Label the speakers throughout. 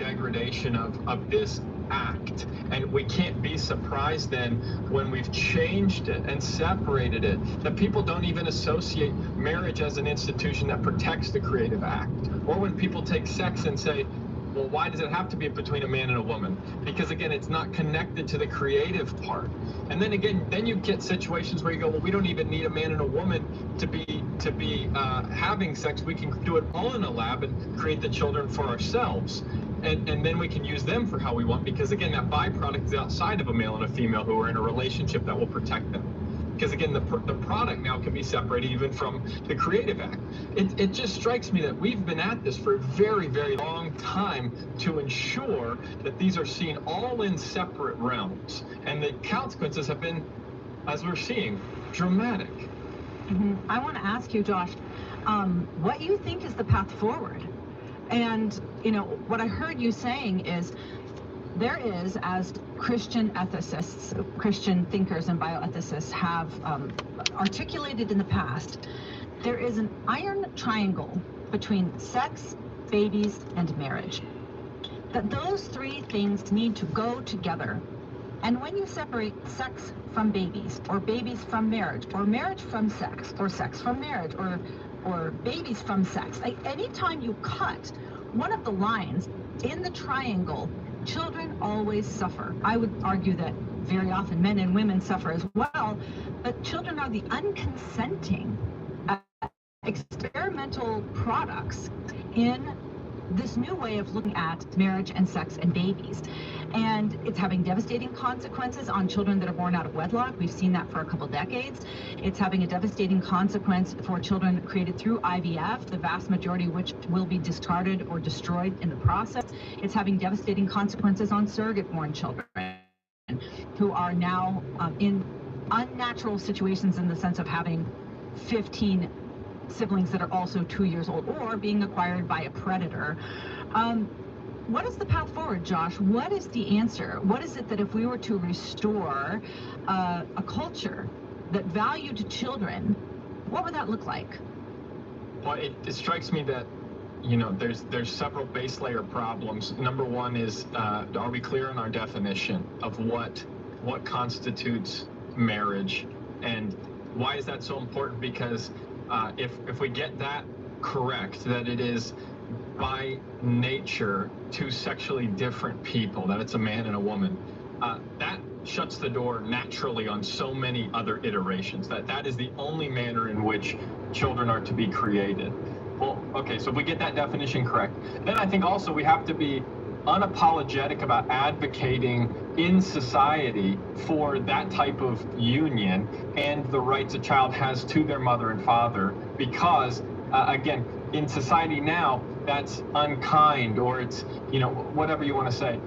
Speaker 1: degradation of this act. And we can't be surprised then when we've changed it and separated it, that people don't even associate marriage as an institution that protects the creative act. Or when people take sex and say, well, why does it have to be between a man and a woman? Because again, it's not connected to the creative part. And then again, then you get situations where you go, well, we don't even need a man and a woman to be having sex. We can do it all in a lab and create the children for ourselves. And then we can use them for how we want, because again, that byproduct is outside of a male and a female who are in a relationship that will protect them. Because again, the product now can be separated even from the creative act. It just strikes me that we've been at this for a very, very long time to ensure that these are seen all in separate realms. And the consequences have been, as we're seeing, dramatic.
Speaker 2: Mm-hmm. I want to ask you, Josh, what you think is the path forward? And, you know, what I heard you saying is there is, as Christian ethicists, Christian thinkers and bioethicists have articulated in the past, there is an iron triangle between sex, babies, and marriage. That those three things need to go together. And when you separate sex from babies, or babies from marriage, or marriage from sex, or sex from marriage, or babies from sex, like anytime you cut one of the lines in the triangle, children always suffer. I would argue that very often men and women suffer as well, but children are the unconsenting experimental products in this new way of looking at marriage and sex and babies. And it's having devastating consequences on children that are born out of wedlock. We've seen that for a couple decades. It's having a devastating consequence for children created through IVF, the vast majority of which will be discarded or destroyed in the process. It's having devastating consequences on surrogate-born children who are now in unnatural situations in the sense of having 15 siblings that are also 2 years old or being acquired by a predator. What is the path forward, Josh? What is the answer? What is it that if we were to restore a culture that valued children, what would that look like?
Speaker 1: Well, it strikes me that, you know, there's several base layer problems. Number one is, are we clear on our definition of what constitutes marriage, and why is that so important? Because if we get that correct, that it is by nature two sexually different people, that it's a man and a woman, that shuts the door naturally on so many other iterations, that is the only manner in which children are to be created. Well, okay, so if we get that definition correct, then I think also we have to be unapologetic about advocating in society for that type of union and the rights a child has to their mother and father, because again, in society now, that's unkind, or it's, you know, whatever you want to say.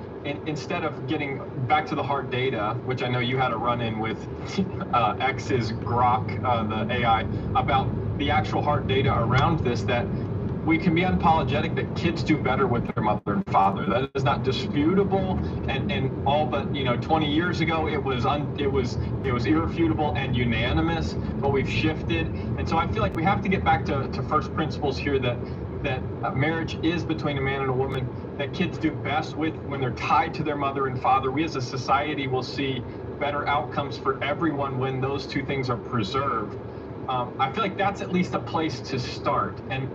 Speaker 1: Instead of getting back to the hard data, which I know you had a run-in with X's Grok, the AI, about the actual hard data around this, that we can be unapologetic that kids do better with their mother and father. That is not disputable, and all but, you know, 20 years ago it was irrefutable and unanimous, but we've shifted. And so I feel like we have to get back to first principles here, that marriage is between a man and a woman, that kids do best with when they're tied to their mother and father. We as a society will see better outcomes for everyone when those two things are preserved. I feel like that's at least a place to start, and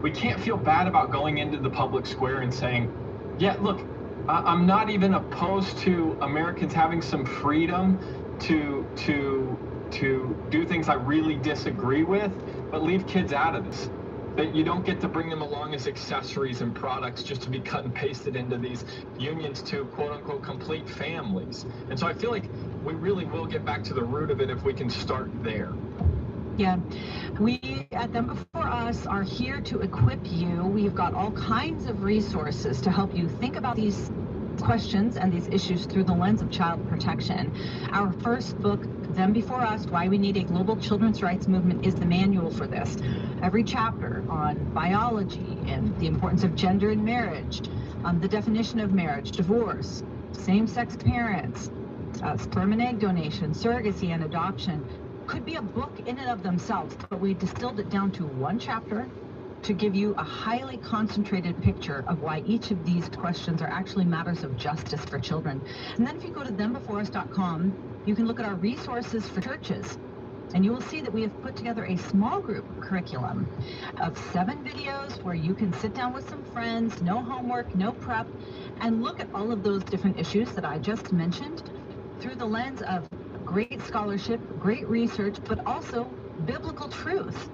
Speaker 1: we can't feel bad about going into the public square and saying, yeah, look, I'm not even opposed to Americans having some freedom to do things I really disagree with, but leave kids out of this. That you don't get to bring them along as accessories and products just to be cut and pasted into these unions to quote unquote complete families. And so I feel like we really will get back to the root of it if we can start there.
Speaker 2: Yeah, we at Them Before Us are here to equip you. We've got all kinds of resources to help you think about these questions and these issues through the lens of child protection. Our first book, Them Before Us, Why We Need a Global Children's Rights Movement, is the manual for this. Every chapter on biology and the importance of gender in marriage, the definition of marriage, divorce, same-sex parents, sperm and egg donation, surrogacy, and adoption could be a book in and of themselves, but we distilled it down to one chapter to give you a highly concentrated picture of why each of these questions are actually matters of justice for children. And then if you go to thembeforeus.com, you can look at our resources for churches. And you will see that we have put together a small group curriculum of 7 videos where you can sit down with some friends, no homework, no prep, and look at all of those different issues that I just mentioned through the lens of great scholarship, great research, but also biblical truth.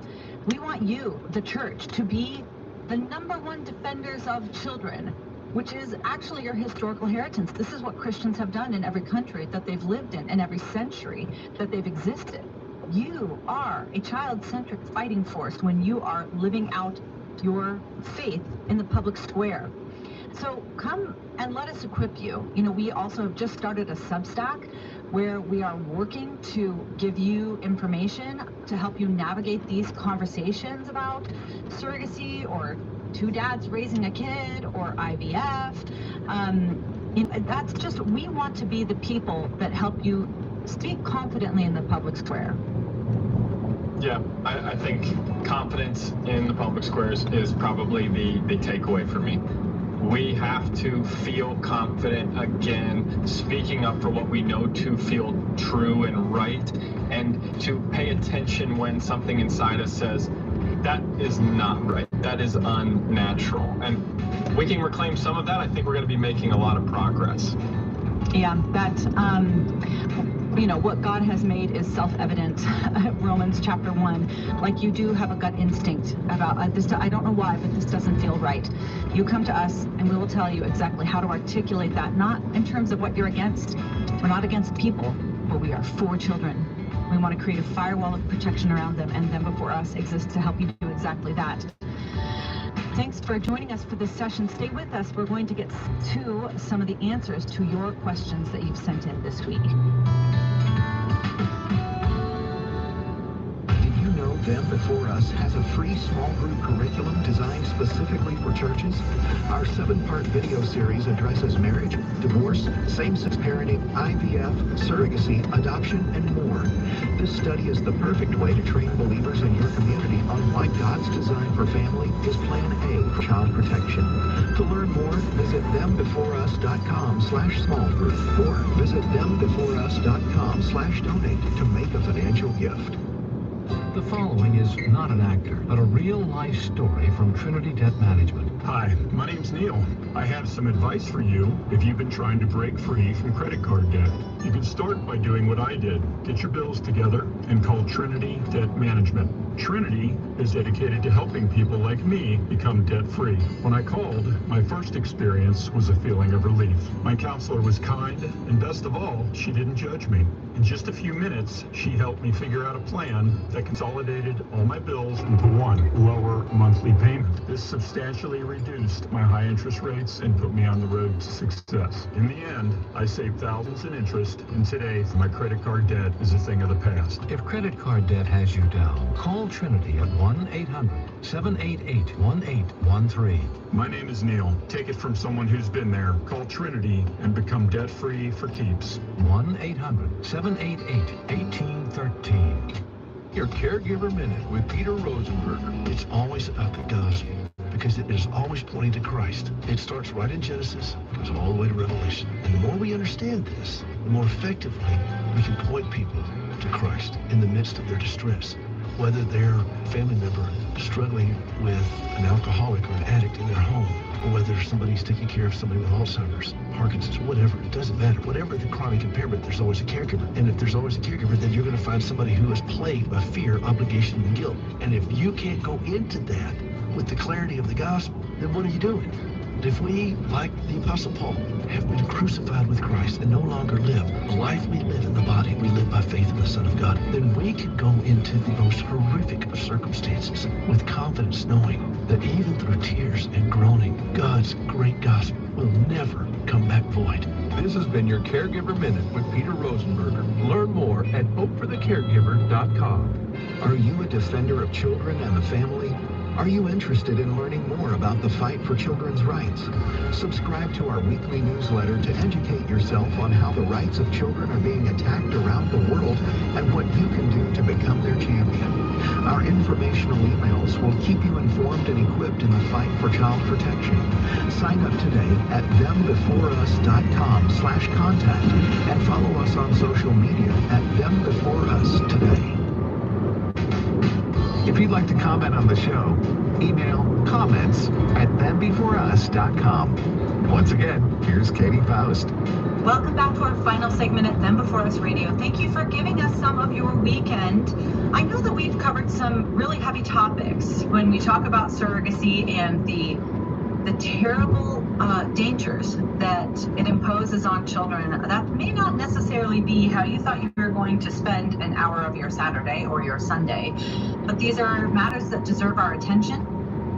Speaker 2: We want you, the church, to be the #1 defenders of children, which is actually your historical inheritance. This is what Christians have done in every country that they've lived in every century that they've existed. You are a child-centric fighting force when you are living out your faith in the public square. So come and let us equip you. You know, we also have just started a Substack where we are working to give you information to help you navigate these conversations about surrogacy or 2 dads raising a kid or IVF. That's just, we want to be the people that help you speak confidently in the public square.
Speaker 1: Yeah, I think confidence in the public squares is probably the takeaway for me. We have to feel confident again, speaking up for what we know to feel true and right, and to pay attention when something inside us says, that is not right, that is unnatural. And we can reclaim some of that. I think we're going to be making a lot of progress.
Speaker 2: Yeah, what God has made is self-evident. Romans chapter 1. Like, you do have a gut instinct about this. I don't know why, but this doesn't feel right. You come to us and we will tell you exactly how to articulate that, not in terms of what you're against. We're not against people, but we are for children. We want to create a firewall of protection around them, and Them Before Us exists to help you do exactly that. Thanks for joining us for this session. Stay with us. We're going to get to some of the answers to your questions that you've sent in this week.
Speaker 3: Them Before Us has a free small group curriculum designed specifically for churches. Our 7-part video series addresses marriage, divorce, same-sex parenting, IVF, surrogacy, adoption, and more. This study is the perfect way to train believers in your community on why God's design for family is Plan A for child protection. To learn more, visit thembeforeus.com/small group or visit thembeforeus.com/donate to make a financial gift.
Speaker 4: The following is not an actor, but a real-life story from Trinity Debt Management.
Speaker 5: Hi, my name's Neil. I have some advice for you if you've been trying to break free from credit card debt. You can start by doing what I did. Get your bills together and call Trinity Debt Management. Trinity is dedicated to helping people like me become debt-free. When I called, my first experience was a feeling of relief. My counselor was kind, and best of all, she didn't judge me. In just a few minutes, she helped me figure out a plan that consolidated all my bills into one lower monthly payment. This substantially reduced my high interest rates and put me on the road to success. In the end, I saved thousands in interest, and today my credit card debt is a thing of the past.
Speaker 4: If credit card debt has you down, call Trinity at 1-800-788-1813.
Speaker 5: My name is Neil. Take it from someone who's been there. Call Trinity and become debt-free for keeps.
Speaker 4: 1-800-788-1813.
Speaker 6: Your Caregiver Minute with Peter Rosenberger. It's always about the gospel because it is always pointing to Christ. It starts right in Genesis, goes all the way to Revelation. And the more we understand this, the more effectively we can point people to Christ in the midst of their distress. Whether they're a family member struggling with an alcoholic or an addict in their home, or whether somebody's taking care of somebody with Alzheimer's, Parkinson's, whatever, it doesn't matter. Whatever the chronic impairment, there's always a caregiver. And if there's always a caregiver, then you're going to find somebody who is plagued by fear, obligation, and guilt. And if you can't go into that with the clarity of the gospel, then what are you doing? If we, like the Apostle Paul, have been crucified with Christ and no longer live the life we live in the body, we live by faith in the Son of God, then we can go into the most horrific of circumstances with confidence, knowing that even through tears and groaning, God's great gospel will never come back void.
Speaker 3: This has been your Caregiver Minute with Peter Rosenberger. Learn more at hopeforthecaregiver.com. Are you a defender of children and the family? Are you interested in learning more about the fight for children's rights? Subscribe to our weekly newsletter to educate yourself on how the rights of children are being attacked around the world and what you can do to become their champion. Our informational emails will keep you informed and equipped in the fight for child protection. Sign up today at thembeforeus.com/contact and follow us on social media at thembeforeus today. If you'd like to comment on the show, email comments@thembeforeus.com. Once again, here's Katie Faust.
Speaker 2: Welcome back to our final segment at Them Before Us Radio. Thank you for giving us some of your weekend. I know that we've covered some really heavy topics when we talk about surrogacy and the terrible dangers that it imposes on children. That may not necessarily be how you thought you were going to spend an hour of your Saturday or your Sunday, but these are matters that deserve our attention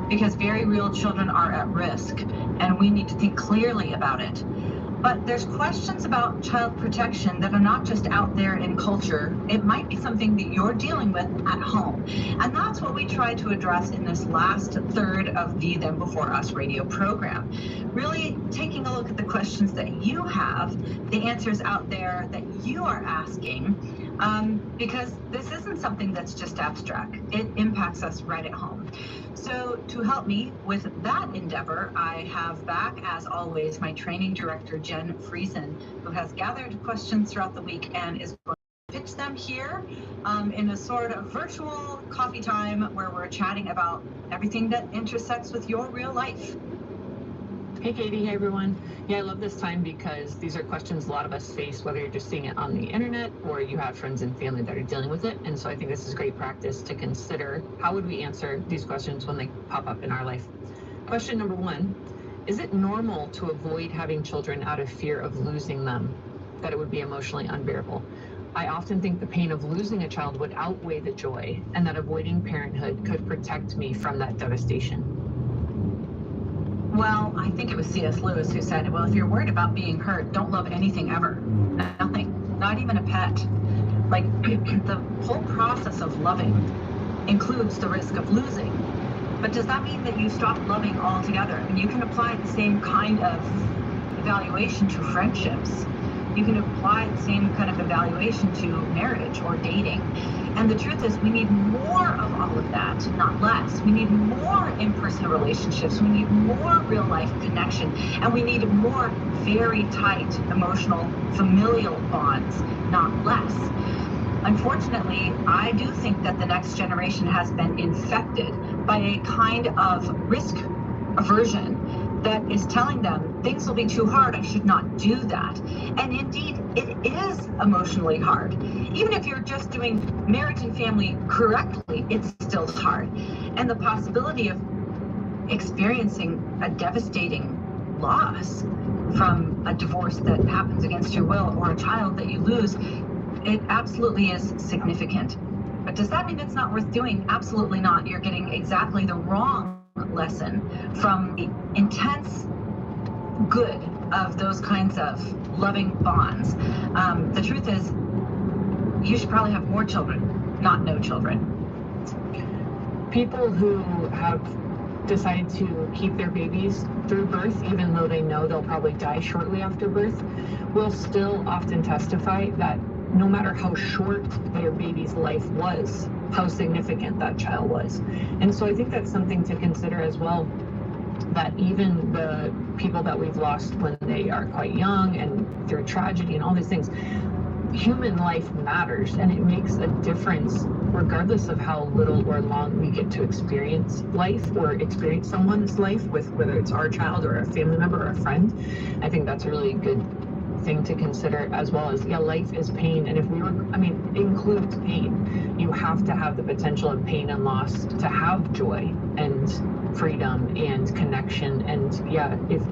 Speaker 2: because very real children are at risk and we need to think clearly about it. But there's questions about child protection that are not just out there in culture. It might be something that you're dealing with at home. And that's what we try to address in this last third of the Them Before Us radio program. Really taking a look at the questions that you have, the answers out there that you are asking, because this isn't something that's just abstract. It impacts us right at home. So to help me with that endeavor, I have back, as always, my training director, Jen Friesen, who has gathered questions throughout the week and is going to pitch them here in a sort of virtual coffee time where we're chatting about everything that intersects with your real life.
Speaker 7: Hey Katie, hey everyone. Yeah, I love this time because these are questions a lot of us face, whether you're just seeing it on the internet or you have friends and family that are dealing with it. And so I think this is great practice to consider how would we answer these questions when they pop up in our life. Question number one, is it normal to avoid having children out of fear of losing them, that it would be emotionally unbearable? I often think the pain of losing a child would outweigh the joy and that avoiding parenthood could protect me from that devastation.
Speaker 2: Well, I think it was C.S. Lewis who said, well, if you're worried about being hurt, don't love anything ever. Nothing, not even a pet. Like the whole process of loving includes the risk of losing. But does that mean that you stop loving altogether? And you can apply the same kind of evaluation to friendships. You can apply the same kind of evaluation to marriage or dating. And the truth is we need more of all of that, not less. We need more in-person relationships. We need more real life connection. And we need more very tight emotional familial bonds, not less. Unfortunately, I do think that the next generation has been infected by a kind of risk aversion that is telling them things will be too hard, I should not do that. And indeed, it is emotionally hard. Even if you're just doing marriage and family correctly, it's still hard. And the possibility of experiencing a devastating loss from a divorce that happens against your will or a child that you lose, it absolutely is significant. But does that mean it's not worth doing? Absolutely not. You're getting exactly the wrong lesson from the intense good of those kinds of loving bonds. The truth is, you should probably have more children, not no children.
Speaker 7: People who have decided to keep their babies through birth, even though they know they'll probably die shortly after birth, will still often testify that no matter how short their baby's life was, how significant that child was. And so I think that's something to consider as well, that even the people that we've lost when they are quite young and through tragedy and all these things, human life matters and it makes a difference regardless of how little or long we get to experience life or experience someone's life, with whether it's our child or a family member or a friend. I think that's a really good thing to consider, as well as, yeah, life is pain, and if we were, it includes pain. You have to have the potential of pain and loss to have joy and freedom and connection. And yeah, if we